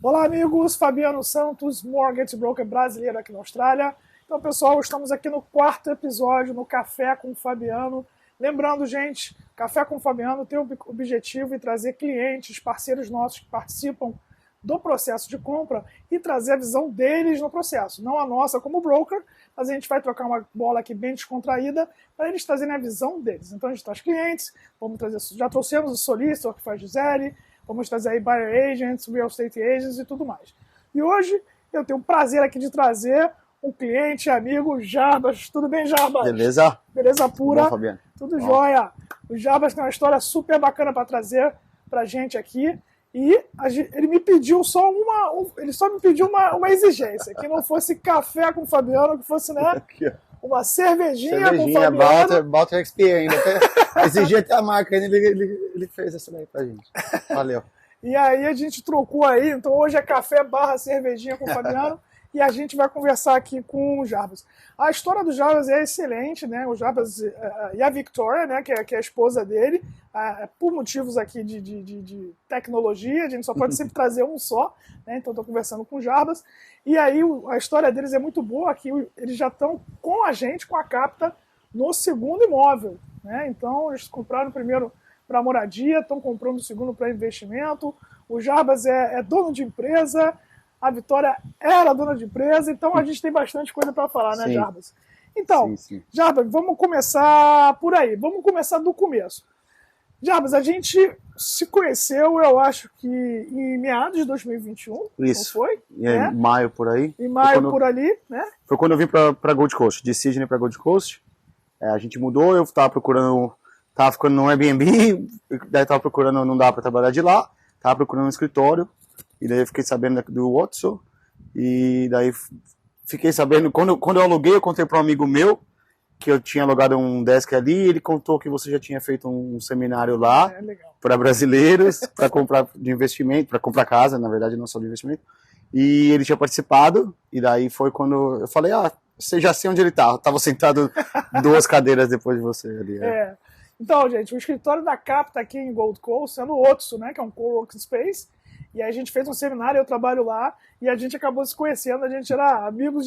Olá, amigos. Fabiano Santos, Mortgage Broker brasileiro aqui na Austrália. Então, pessoal, estamos aqui no quarto episódio no Café com o Fabiano. Lembrando, gente, Café com o Fabiano tem o objetivo de trazer clientes, parceiros nossos que participam do processo de compra e trazer a visão deles no processo. Não a nossa como broker, mas a gente vai trocar uma bola aqui bem descontraída para eles trazerem a visão deles. Então, a gente traz clientes, vamos trazer, já trouxemos o Solicitor, que faz Gisele, vamos trazer aí buyer agents, real estate agents e tudo mais. E hoje eu tenho o prazer aqui de trazer um cliente, amigo, Jarbas. Tudo bem, Jarbas? Beleza? Beleza pura? Bom, Fabiano. Tudo jóia. O Jarbas tem uma história super bacana para trazer pra gente aqui. E ele me pediu ele só me pediu uma exigência, que não fosse café com o Fabiano, que fosse, né? Aqui, Uma cervejinha com o Fabiano. Balter XP ainda. Exigia até a marca, ele fez essa daí pra gente. Valeu. E aí a gente trocou aí, então hoje é café barra cervejinha com o Fabiano e a gente vai conversar aqui com o Jarbas. A história do Jarbas é excelente, né? O Jarbas e a Victoria, né, que é a esposa dele, por motivos aqui de tecnologia, a gente só pode sempre trazer um só, né? Então estou conversando com o Jarbas. E aí a história deles é muito boa, aqui eles já estão com a gente, com a Capta, no segundo imóvel, né? Então eles compraram o primeiro para moradia, estão comprando o segundo para investimento. O Jarbas é dono de empresa, a Vitória era dona de empresa, então a gente tem bastante coisa para falar, né, Sim. Jarbas? Então, Sim. Jarbas, vamos começar por aí, vamos começar do começo. Jarbas, a gente se conheceu, eu acho que em meados de 2021, Isso. não foi? Em maio por aí. Em maio por ali, né? Foi quando eu vim para Gold Coast, de Sydney para Gold Coast. A gente mudou, eu estava procurando, estava ficando no Airbnb, daí estava procurando, não dá para trabalhar de lá, estava procurando um escritório, e daí eu fiquei sabendo do Watson, e daí fiquei sabendo, quando eu aluguei, eu contei para um amigo meu, que eu tinha alugado um desk ali, e ele contou que você já tinha feito um seminário lá, para brasileiros, para comprar de investimento, para comprar casa, na verdade, não só de investimento, e ele tinha participado, e daí foi quando eu falei, você já sei onde ele tá. Eu tava sentado 2 cadeiras depois de você ali. Então, gente, o escritório da Capta aqui em Gold Coast é no Otsu, né? Que é um coworking space. E aí a gente fez um seminário, eu trabalho lá, e a gente acabou se conhecendo, a gente era amigos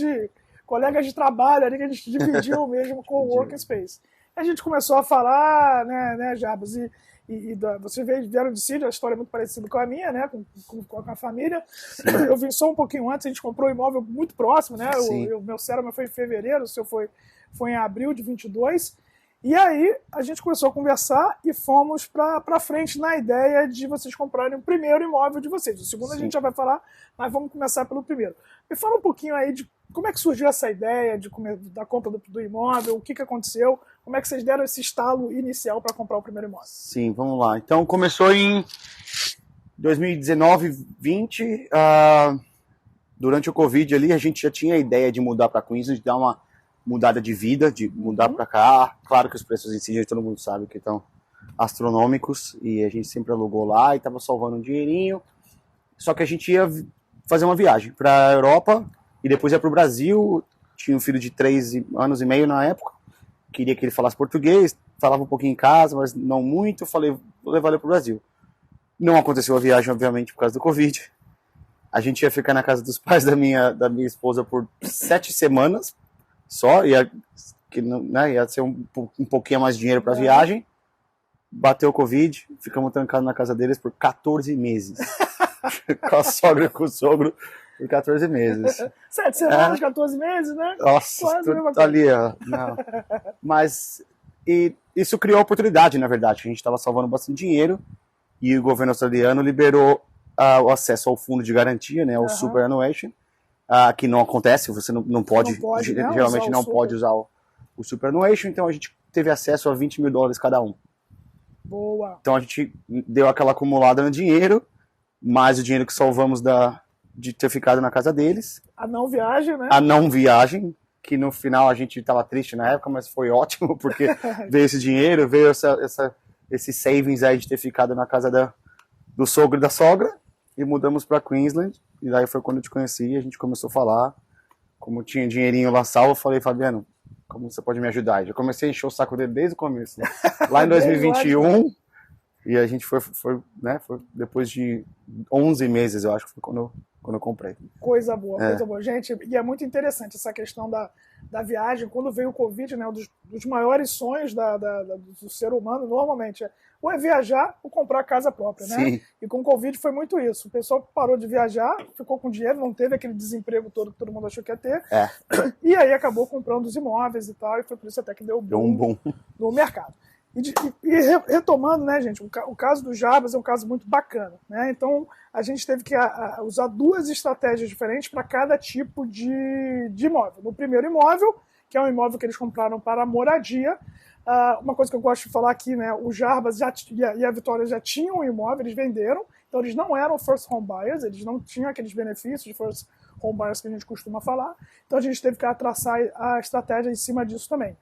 colegas de trabalho ali, que a gente dividiu mesmo com o working space. E a gente começou a falar, né, Jarbas, você vieram de Sydney, a história é muito parecida com a minha, né, com a família. Sim. Eu vim só um pouquinho antes, a gente comprou um imóvel muito próximo, né, meu cérebro foi em fevereiro, o seu foi em abril de 22, e aí a gente começou a conversar e fomos para frente na ideia de vocês comprarem o primeiro imóvel de vocês. O segundo a gente já vai falar, mas vamos começar pelo primeiro. Me fala um pouquinho aí de como é que surgiu essa ideia da compra do imóvel, o que aconteceu, como é que vocês deram esse estalo inicial para comprar o primeiro imóvel? Sim, vamos lá. Então começou em 2019, 20, durante o Covid ali, a gente já tinha a ideia de mudar para Queensland, de dar uma mudada de vida, de mudar para cá. Claro que os preços em si, todo mundo sabe que estão astronômicos, e a gente sempre alugou lá e estava salvando um dinheirinho. Só que a gente ia fazer uma viagem para a Europa e depois ia para o Brasil. Tinha um filho de 3 anos e meio na época, queria que ele falasse português, falava um pouquinho em casa, mas não muito. Falei, vou levar ele para o Brasil. Não aconteceu a viagem, obviamente, por causa do Covid. A gente ia ficar na casa dos pais da minha esposa por 7 semanas só, ia ser um pouquinho mais de dinheiro para a viagem. Bateu o Covid, ficamos trancados na casa deles por 14 meses. Com a sogra e com o sogro por 14 meses. 7 semanas, 14 meses, né? Nossa, tá ali, ó. Não. Mas isso criou oportunidade, na verdade. A gente estava salvando bastante dinheiro e o governo australiano liberou o acesso ao fundo de garantia, né, o superannuation, que não acontece, você não pode geralmente não pode usar o superannuation, então a gente teve acesso a $20 mil cada um. Boa. Então a gente deu aquela acumulada no dinheiro, mais o dinheiro que salvamos de ter ficado na casa deles. A não viagem, né? A não viagem, que no final a gente estava triste na época, mas foi ótimo, porque veio esse dinheiro, veio esse savings aí de ter ficado na casa do sogro e da sogra, e mudamos para Queensland, e daí foi quando eu te conheci, a gente começou a falar, como tinha dinheirinho lá salvo, eu falei, Fabiano, como você pode me ajudar? Eu já comecei a encher o saco dele desde o começo. Né? Lá em 2021, E a gente foi depois de 11 meses, eu acho que foi quando eu comprei. Coisa boa, coisa boa. Gente, e é muito interessante essa questão da viagem. Quando veio o Covid, né, um dos maiores sonhos do ser humano, normalmente, ou é viajar ou comprar casa própria, né? Sim. E com o Covid foi muito isso. O pessoal parou de viajar, ficou com dinheiro, não teve aquele desemprego todo que todo mundo achou que ia ter. E aí acabou comprando os imóveis e tal, e foi por isso até que deu um boom no mercado. E retomando, né, gente, o caso do Jarbas é um caso muito bacana, né? Então, a gente teve que usar duas estratégias diferentes para cada tipo de imóvel. No primeiro imóvel, que é um imóvel que eles compraram para moradia, uma coisa que eu gosto de falar aqui, né, o Jarbas e a Vitória já tinham um imóvel, eles venderam, então eles não eram first home buyers, eles não tinham aqueles benefícios de first home buyers que a gente costuma falar, então a gente teve que traçar a estratégia em cima disso também.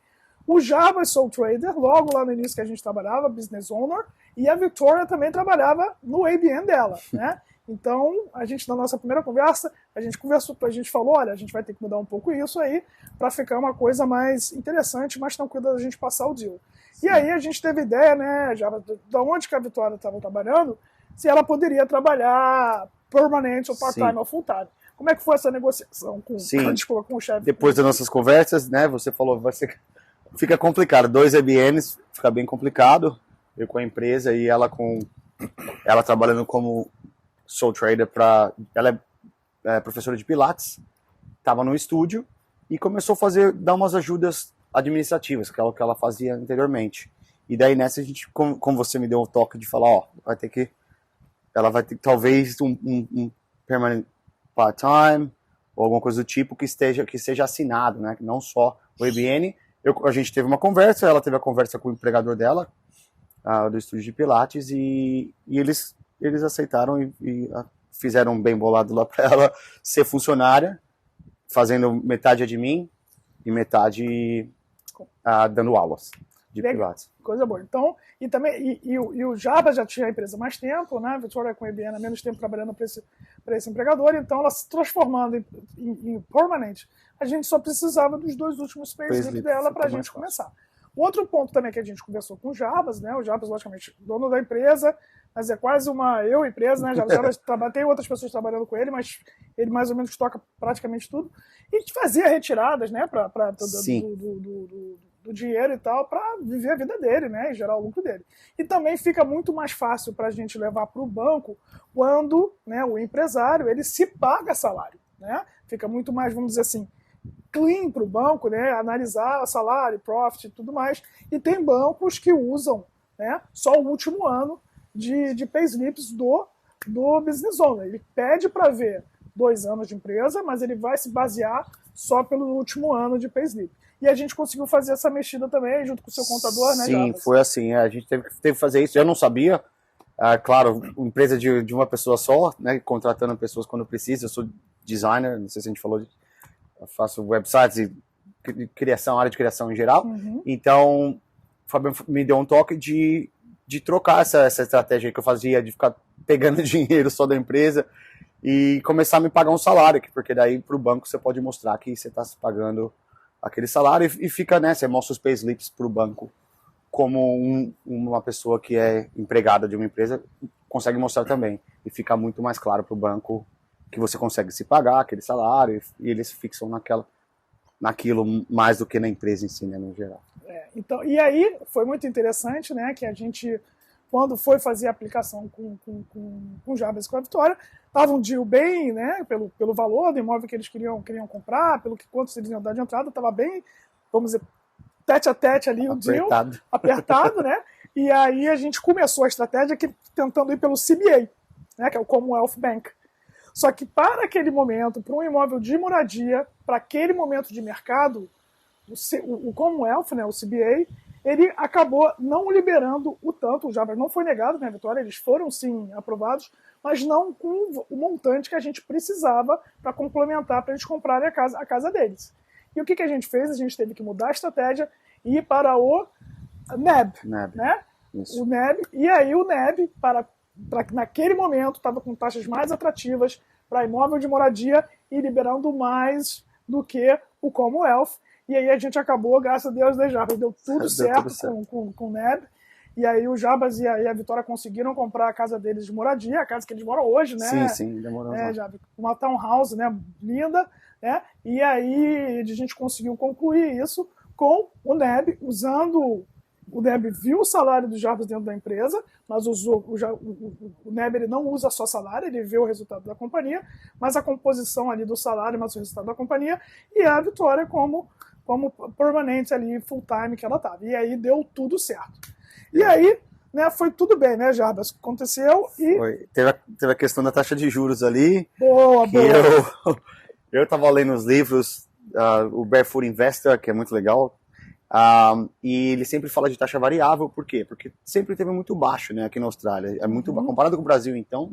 O Jarbas Sole Trader, logo lá no início que a gente trabalhava, Business Owner, e a Victoria também trabalhava no ABN dela, né? Então, a gente, na nossa primeira conversa, a gente falou, olha, a gente vai ter que mudar um pouco isso aí para ficar uma coisa mais interessante, mais tranquila da gente passar o deal. Sim. E aí a gente teve ideia, né, já da onde que a Vitória estava trabalhando, se ela poderia trabalhar permanente ou part-time ou full-time. Como é que foi essa negociação com o chefe? Depois das nossas conversas, né, você falou, fica complicado, 2 EBNs, fica bem complicado, eu com a empresa e ela trabalhando como sole trader ela é professora de Pilates, estava no estúdio e começou a dar umas ajudas administrativas, que é o que ela fazia anteriormente. E daí nessa a gente, como você me deu o toque de falar, ela vai ter talvez um permanent part-time, ou alguma coisa do tipo que seja assinado, né, não só o EBN. A gente teve uma conversa, ela teve a conversa com o empregador dela, do estúdio de Pilates, e eles aceitaram e fizeram um bem bolado lá para ela ser funcionária, fazendo metade admin e metade dando aulas de Pilates. Coisa boa. Então, o Jarbas já tinha a empresa há mais tempo, né? A Vitória com a IBM há menos tempo trabalhando para esse empregador, então ela se transformando em permanente. A gente só precisava dos 2 últimos payslip dela para a gente começar. O outro ponto também que a gente conversou com o Jarbas, né? O Jarbas, logicamente, dono da empresa, mas é quase uma empresa, né? Tem outras pessoas trabalhando com ele, mas ele mais ou menos toca praticamente tudo. E fazia retiradas, né? Do dinheiro e tal, para viver a vida dele, né? E gerar o lucro dele. E também fica muito mais fácil para a gente levar para o banco quando, né, o empresário ele se paga salário, né? Fica muito mais, vamos dizer assim, clean para o banco, né? Analisar salário, profit e tudo mais. E tem bancos que usam, né, só o último ano de payslips do business owner. Ele pede para ver 2 anos de empresa, mas ele vai se basear só pelo último ano de payslip. E a gente conseguiu fazer essa mexida também, junto com o seu contador, né, Sim, Jarbas? Foi assim, a gente teve que fazer isso, eu não sabia, claro, empresa de uma pessoa só, né, contratando pessoas quando precisa, eu sou designer, não sei se a gente falou, eu faço websites e área de criação em geral, então o Fabiano me deu um toque de trocar essa estratégia que eu fazia, de ficar pegando dinheiro só da empresa e começar a me pagar um salário, porque daí para o banco você pode mostrar que você está se pagando aquele salário e fica, né, você mostra os payslips para o banco como uma pessoa que é empregada de uma empresa consegue mostrar também, e fica muito mais claro para o banco que você consegue se pagar aquele salário, e eles fixam naquilo mais do que na empresa em si, né, no geral. Então, e aí foi muito interessante, né, que a gente, quando foi fazer a aplicação com Jarbas e com a Vitória, estava um deal bem, né, pelo valor do imóvel que eles queriam comprar, quanto eles iam dar de entrada, estava bem, vamos dizer, tete a tete ali o deal, apertado, né, e aí a gente começou a estratégia tentando ir pelo CBA, né, que é o Commonwealth Bank. Só que para aquele momento, para um imóvel de moradia, para aquele momento de mercado, o Commonwealth, né, o CBA, ele acabou não liberando o tanto, o Jarbas não foi negado, né, Vitória, eles foram sim aprovados, mas não com o montante que a gente precisava para complementar, para eles comprarem a casa deles. E o que a gente fez? A gente teve que mudar a estratégia e ir para o NEB. Né? O NEB, e aí o NEB, naquele momento, estava com taxas mais atrativas para imóvel de moradia e liberando mais do que o Commonwealth. E aí a gente acabou, graças a Deus, Jarbas, deu tudo certo com o NEB. E aí o Jarbas e a Vitória conseguiram comprar a casa deles de moradia, a casa que eles moram hoje, né? Sim, demorou. Uma townhouse, né? Linda, né? E aí a gente conseguiu concluir isso com o NEB, usando... O NEB viu o salário do Jarbas dentro da empresa, mas o NEB ele não usa só salário, ele vê o resultado da companhia, mas a composição ali do salário, mas o resultado da companhia, e a Vitória como permanente ali, full time que ela estava. E aí deu tudo certo. E aí, né, foi tudo bem, né, Jarbas? Aconteceu e... Teve a questão da taxa de juros ali. Boa. Eu estava lendo os livros, o Barefoot Investor, que é muito legal, e ele sempre fala de taxa variável. Por quê? Porque sempre teve muito baixo, né, aqui na Austrália. É muito comparado com o Brasil, então,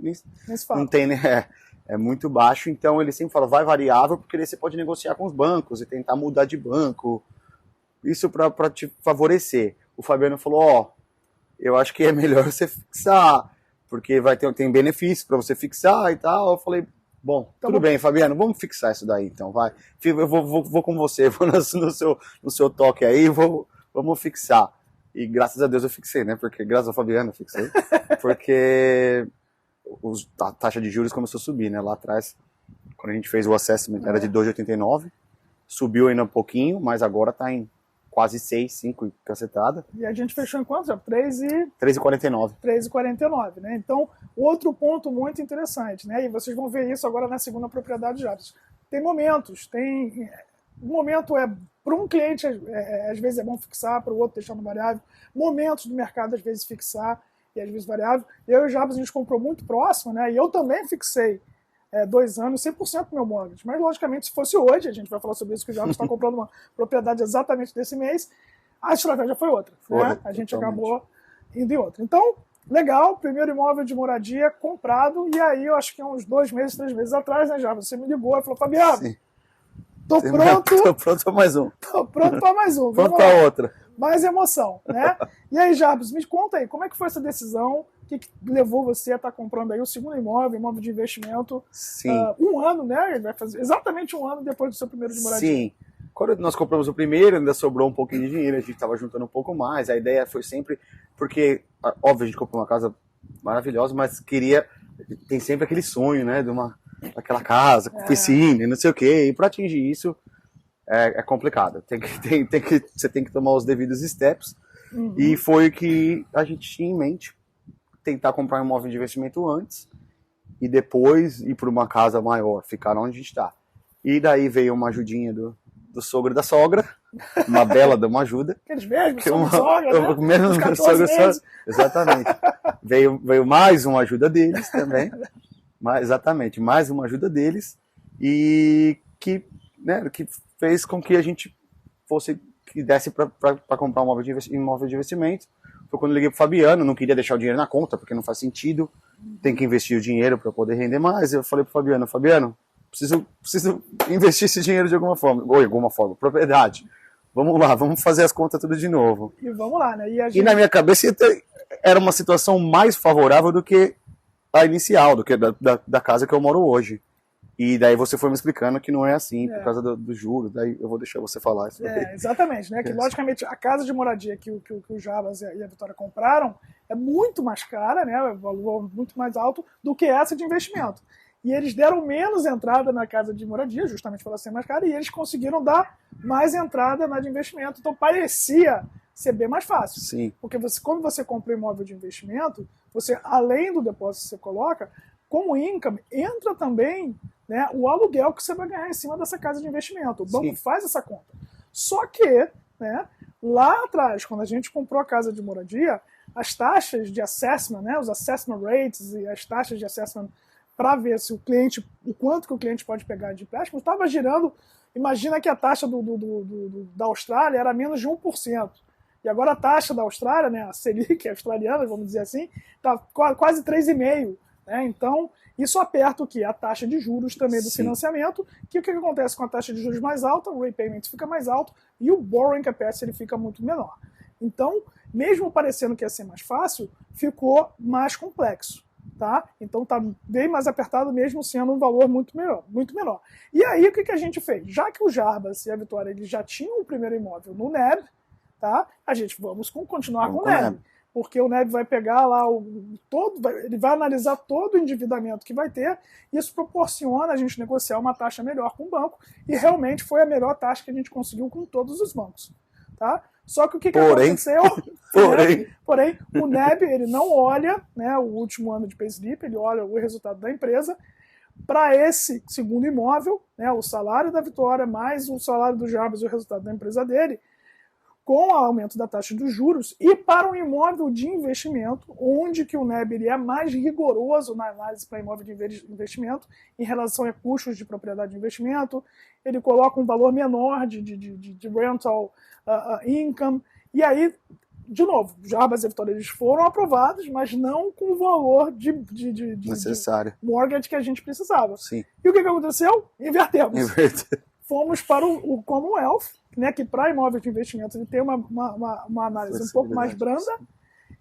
não tem, né? É muito baixo, então ele sempre fala, vai variável, porque daí você pode negociar com os bancos e tentar mudar de banco. Isso para te favorecer. O Fabiano falou, eu acho que é melhor você fixar, porque tem benefício para você fixar e tal. Eu falei, bom, tudo bem, Fabiano, vamos fixar isso daí então, vai. Eu vou com você, vou no seu toque aí, vamos fixar. E graças a Deus eu fixei, né? Porque graças ao Fabiano eu fixei. Porque a taxa de juros começou a subir, né? Lá atrás, quando a gente fez o assessment, era de 2,89, subiu ainda um pouquinho, mas agora tá em quase 6, 5 e cacetada. E a gente fechou em quanto? 3,49. 3,49, né? Então, outro ponto muito interessante, né? E vocês vão ver isso agora na segunda propriedade de Jarbas. Tem momentos, um momento para um cliente, às vezes é bom fixar, para o outro deixar no variável. Momentos do mercado, às vezes fixar e às vezes variável. Eu e o Jarbas, a gente comprou muito próximo, né? E eu também fixei 2 anos, 100% do meu mortgage. Mas, logicamente, se fosse hoje, a gente vai falar sobre isso, que o Jarbas está comprando uma propriedade exatamente desse mês, a estratégia foi outra. Né? A gente acabou indo em outra. Então, legal, primeiro imóvel de moradia comprado, e aí eu acho que uns 2 meses, 3 meses atrás, né, Jarbas, você me ligou e falou, Fabiano, tô pronto para mais um. Tô pronto para mais um. Pronto para outra. Mais emoção, né? E aí, Jarbas, me conta aí, como é que foi essa decisão? O que levou você a estar comprando aí o segundo imóvel de investimento? Sim. 1 ano, né? Vai fazer exatamente 1 ano depois do seu primeiro de moradia. Sim. Quando nós compramos o primeiro, ainda sobrou um pouquinho de dinheiro, a gente estava juntando um pouco mais. A ideia foi sempre, porque, óbvio, a gente comprou uma casa maravilhosa, mas tem sempre aquele sonho, né, daquela casa com piscina e não sei o quê. E para atingir isso é complicado. Você tem que tomar os devidos steps. E foi o que a gente tinha em mente, tentar comprar um imóvel de investimento antes e depois ir para uma casa maior, ficar onde a gente está. E daí veio uma ajudinha do sogro e da sogra, uma bela de uma ajuda. Aqueles mesmos, sogra, né? Menos sogra, exatamente. Veio mais uma ajuda deles também. Exatamente, mais uma ajuda deles. E que fez com que a gente que desse para comprar um imóvel de investimento. Foi quando eu liguei pro Fabiano, não queria deixar o dinheiro na conta, porque não faz sentido, tem que investir o dinheiro para poder render mais. Eu falei pro Fabiano, preciso investir esse dinheiro de alguma forma, propriedade. Vamos lá, vamos fazer as contas tudo de novo. E vamos lá, né? E na minha cabeça era uma situação mais favorável do que a inicial, do que da casa que eu moro hoje. E daí você foi me explicando que não é assim, por causa do juros, daí eu vou deixar você falar isso. Exatamente, né? Que logicamente a casa de moradia que o Jarbas e a Vitória compraram é muito mais cara, né? O valor muito mais alto do que essa de investimento. E eles deram menos entrada na casa de moradia, justamente por ela ser mais cara, e eles conseguiram dar mais entrada na de investimento. Então parecia ser bem mais fácil. Sim. Porque quando você compra um imóvel de investimento, você, além do depósito que você coloca, como income, entra também, né, o aluguel que você vai ganhar em cima dessa casa de investimento. O banco faz essa conta. Só que, né, lá atrás, quando a gente comprou a casa de moradia, as taxas de assessment, né, os assessment rates e as taxas de assessment para ver se o quanto que o cliente pode pegar de empréstimo, estava girando. Imagina que a taxa da Austrália era menos de 1%. E agora a taxa da Austrália, né, a Selic australiana, vamos dizer assim, está quase 3,5%. Né? Então, isso aperta o quê? A taxa de juros também do financiamento, que o que acontece com a taxa de juros mais alta, o repayment fica mais alto e o borrowing capacity ele fica muito menor. Então, mesmo parecendo que ia ser mais fácil, ficou mais complexo. Tá? Então está bem mais apertado mesmo sendo um valor muito menor. E aí o que a gente fez? Já que o Jarbas e a Vitória eles já tinham o primeiro imóvel no NEB, tá? A gente vamos continuar com o NEB. porque o NEB vai pegar lá ele vai analisar todo o endividamento que vai ter, e isso proporciona a gente negociar uma taxa melhor com o banco, e realmente foi a melhor taxa que a gente conseguiu com todos os bancos. Tá? Só que o que aconteceu? Porém, o NEB ele não olha, né, o último ano de payslip, ele olha o resultado da empresa. Para esse segundo imóvel, né, o salário da Vitória mais o salário do Jarbas e o resultado da empresa dele, com o aumento da taxa dos juros, e para um imóvel de investimento, onde que o NEB ele é mais rigoroso na análise para imóvel de investimento em relação a custos de propriedade de investimento, ele coloca um valor menor de rental income, e aí, de novo, Jarbas e Vitória eles foram aprovados, mas não com o valor de mortgage que a gente precisava. Sim. E o que aconteceu? Invertemos. Fomos para o Commonwealth, né, que para imóvel de investimento ele tem uma análise um pouco mais branda,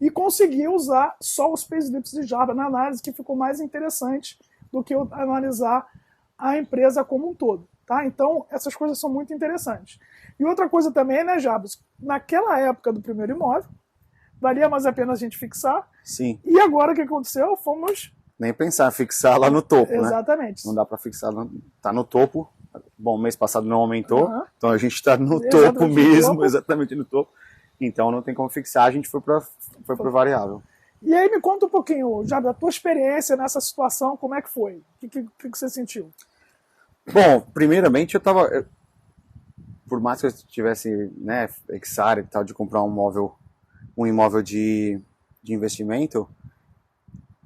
e consegui usar só os payslips de Jarbas na análise, que ficou mais interessante do que eu analisar a empresa como um todo. Tá? Então, essas coisas são muito interessantes. E outra coisa também, né, Jarbas? Naquela época do primeiro imóvel, valia mais a pena a gente fixar. Sim. E agora o que aconteceu? Fomos... Nem pensar, fixar lá no topo, Exatamente. Né? Não dá para fixar, tá no topo. Bom, mês passado não aumentou, então a gente está no topo mesmo, exatamente no topo. Então não tem como fixar, a gente foi para variável. E aí me conta um pouquinho, Jarbas, a tua experiência nessa situação, como é que foi? O que você sentiu? Bom, primeiramente eu estava... Por mais que eu tivesse, né, exário e tal, de comprar um imóvel de investimento,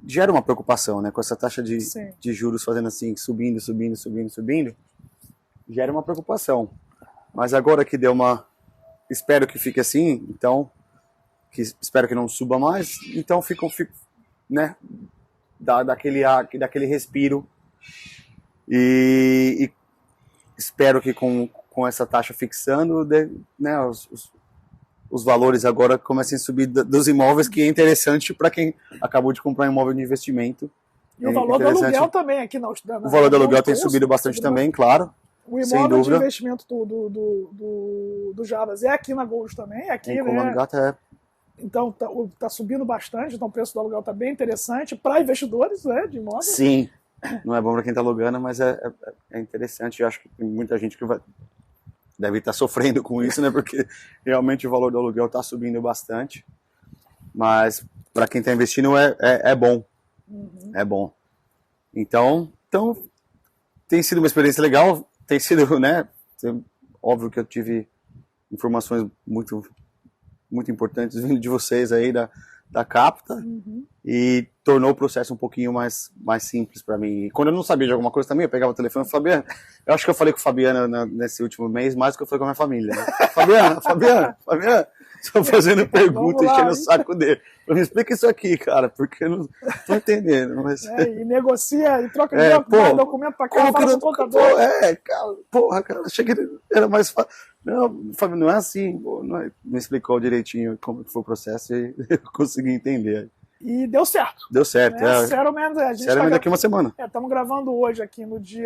gera uma preocupação, né? Com essa taxa de juros fazendo assim, subindo, gera uma preocupação. Mas agora que deu espero que fique assim, então, espero que não suba mais, então fico né? Daquele respiro. E espero que com essa taxa fixando, né, os valores agora comecem a subir dos imóveis, que é interessante para quem acabou de comprar um imóvel de investimento. E o valor do aluguel também aqui na O valor do aluguel tem subido bastante também, claro. O imóvel de investimento do Jarbas é aqui na Gold também, aqui, né? Então tá subindo bastante, então o preço do aluguel está bem interessante para investidores, né, de imóveis. Sim, não é bom para quem está alugando, mas é interessante. Eu acho que tem muita gente que deve estar sofrendo com isso, né? Porque realmente o valor do aluguel está subindo bastante. Mas para quem está investindo é bom. Uhum. É bom. Então tem sido uma experiência legal. Tem sido, né? Óbvio que eu tive informações muito, muito importantes vindo de vocês aí da Capta. Uhum. E tornou o processo um pouquinho mais simples para mim. E quando eu não sabia de alguma coisa também, eu pegava o telefone e falava, Fabiana, eu acho que eu falei com a Fabiana nesse último mês mais do que eu falei com a minha família. Né? Fabiana, estou fazendo pergunta, enchendo o saco dele. Me explica isso aqui, cara, porque eu não tô entendendo. Mas... e negocia, e troca de documento para cá, fala com o contador. Cara, achei que era mais fácil. Não, Fábio, não é assim. Me explicou direitinho como foi o processo e eu consegui entender. E deu certo. Deu certo. Né? Settlement daqui uma semana. Estamos gravando hoje aqui no dia...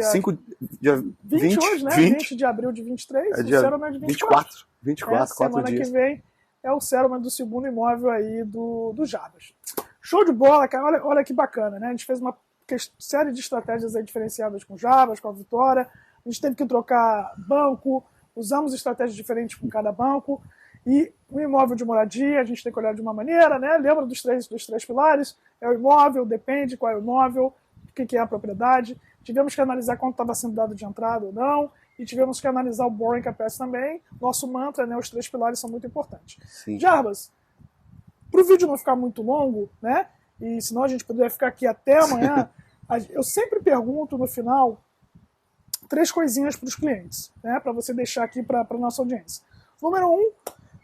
dia 20 hoje, né? 20 de abril de 23. É dia 24. 4 semana dias. Que vem é o settlement do segundo imóvel aí do Jarbas. Show de bola, cara. Olha que bacana, né? A gente fez uma série de estratégias aí diferenciadas com o Jarbas, com a Vitória. A gente teve que trocar banco, usamos estratégias diferentes com cada banco. E o imóvel de moradia, a gente tem que olhar de uma maneira, né? Lembra dos três pilares? É o imóvel, depende qual é o imóvel, o que é a propriedade. Tivemos que analisar quanto estava sendo dado de entrada ou não. E tivemos que analisar o borrowing capacity também. Nosso mantra, né? Os 3 pilares são muito importantes. Sim. Jarbas, para o vídeo não ficar muito longo, né? E senão a gente poderia ficar aqui até amanhã, eu sempre pergunto no final 3 coisinhas para os clientes, né? Para você deixar aqui para a nossa audiência. Número 1,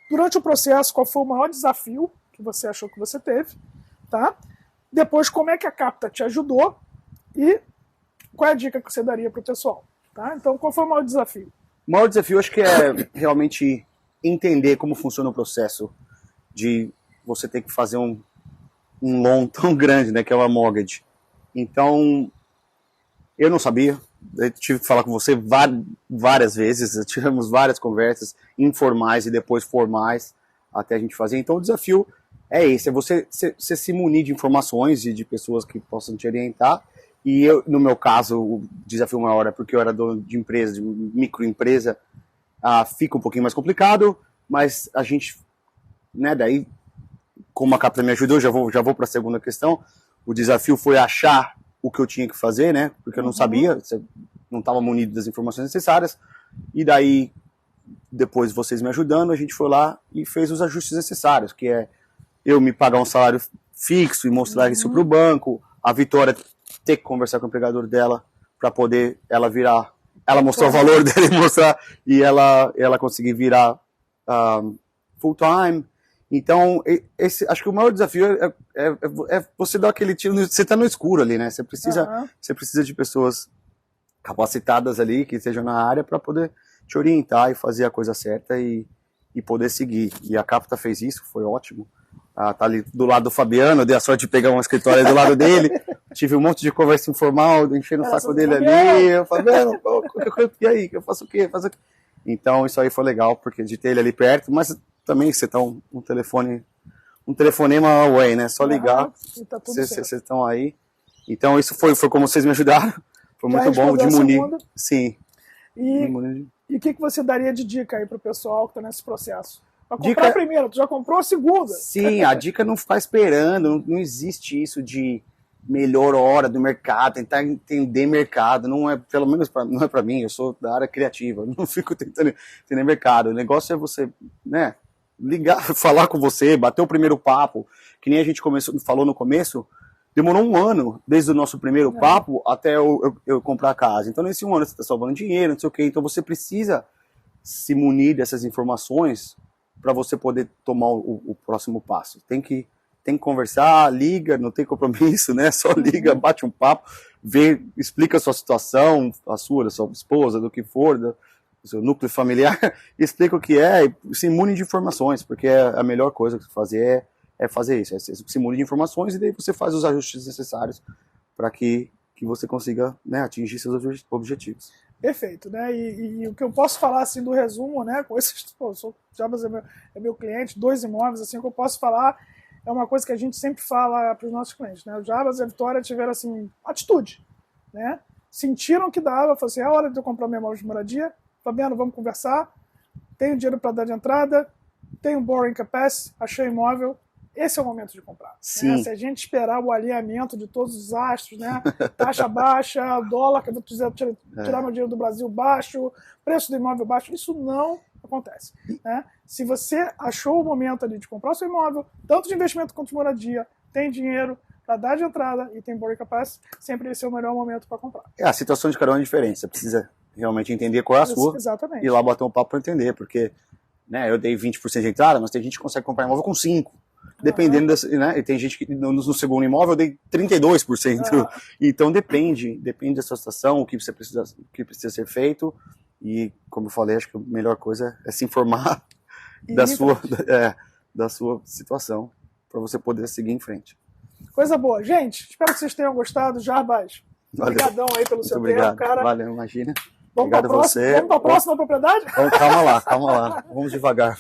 durante o processo, qual foi o maior desafio que você achou que você teve, tá? Depois, como é que a Capta te ajudou e qual é a dica que você daria para o pessoal, tá? Então, qual foi o maior desafio? O maior desafio, acho que é realmente entender como funciona o processo de você ter que fazer um loan tão grande, né, que é uma mortgage. Então, eu não sabia, eu tive que falar com você várias vezes, tivemos várias conversas informais e depois formais até a gente fazer. Então o desafio é isso, é você se munir de informações e de pessoas que possam te orientar. E eu, no meu caso, o desafio maior é porque eu era dono de empresa, de microempresa, fica um pouquinho mais complicado, mas a gente, né, daí, como a Capta me ajudou, já vou para a segunda questão, o desafio foi achar o que eu tinha que fazer, né, porque eu não sabia, não estava munido das informações necessárias, e daí, depois vocês me ajudando, a gente foi lá e fez os ajustes necessários, que é eu me pagar um salário fixo e mostrar isso para o banco, a Vitória ter que conversar com o empregador dela para poder ela virar, ela mostrar o valor dela e mostrar, e ela conseguir virar full time. Então, acho que o maior desafio é você dar aquele tiro, você tá no escuro ali, né? Você precisa de pessoas capacitadas ali, que estejam na área, para poder te orientar e fazer a coisa certa e poder seguir. E a Capta fez isso, foi ótimo. Tá ali do lado do Fabiano, eu dei a sorte de pegar uma escritório do lado dele, tive um monte de conversa informal, enchendo o saco dele ali, Fabiano, e aí, eu faço o quê? Então isso aí foi legal, porque de ter ele ali perto, mas também você tá um telefonema away, né? Só ligar, vocês estão aí. Então isso foi como vocês me ajudaram, foi muito bom de munir. Sim. E o que você daria de dica aí pro pessoal que tá nesse processo? Pra comprar a primeira, tu já comprou a segunda. Sim, a dica é não ficar esperando, não existe isso de melhor hora do mercado, tentar entender mercado, não é, pelo menos não é para mim, eu sou da área criativa, não fico tentando entender mercado, o negócio é você, né, ligar, falar com você, bater o primeiro papo, que nem a gente falou no começo, demorou 1 ano, desde o nosso primeiro papo até eu comprar a casa, então nesse 1 ano você está salvando dinheiro, não sei o que, então você precisa se munir dessas informações para você poder tomar o próximo passo. Tem que conversar, liga, não tem compromisso, né? Só liga, bate um papo, explica a sua situação, da sua esposa, do que for, do seu núcleo familiar, explica o que é e se imune de informações, porque a melhor coisa que fazer é fazer isso, se imune de informações e daí você faz os ajustes necessários para que você consiga, né, atingir seus objetivos. Perfeito, né? E o que eu posso falar assim do resumo, né? Com esses, o Jarbas é meu cliente, 2 imóveis, assim, o que eu posso falar é uma coisa que a gente sempre fala para os nossos clientes, né? O Jarbas e a Vitória tiveram assim atitude, né? Sentiram que dava, falaram assim, é hora de eu comprar meu imóvel de moradia, Fabiano, vamos conversar, tenho dinheiro para dar de entrada, tenho borrowing capacity, achei imóvel, esse é o momento de comprar. Sim. Né? Se a gente esperar o alinhamento de todos os astros, né? Taxa baixa, dólar, que eu quiser tirar meu dinheiro do Brasil baixo, preço do imóvel baixo, isso não acontece. Né? Se você achou o momento ali de comprar o seu imóvel, tanto de investimento quanto de moradia, tem dinheiro para dar de entrada e tem borrowing capacity, sempre esse é o melhor momento para comprar. A situação de cada um é diferente, você precisa realmente entender qual é a sua. Exatamente. E lá bater um papo para entender, porque, né, eu dei 20% de entrada, mas tem gente que consegue comprar imóvel com 5%. Dependendo né? E tem gente que no segundo imóvel eu dei 32%. Então depende da sua situação, o que precisa ser feito. E como eu falei, acho que a melhor coisa é se informar da sua situação para você poder seguir em frente. Coisa boa. Gente, espero que vocês tenham gostado. Jarbas, obrigadão aí pelo seu tempo, cara. Valeu, imagina. Obrigado a você. Vamos para a próxima propriedade? Calma lá. Vamos devagar.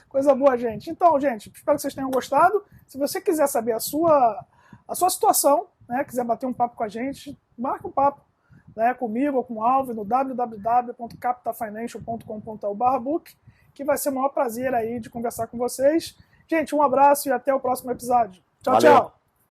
Coisa boa, gente. Então, gente, espero que vocês tenham gostado. Se você quiser saber a sua situação, né, quiser bater um papo com a gente, marca um papo, né, comigo ou com o Alves no www.captafinancial.com.br/book, que vai ser o maior prazer aí de conversar com vocês. Gente, um abraço e até o próximo episódio. Tchau, tchau.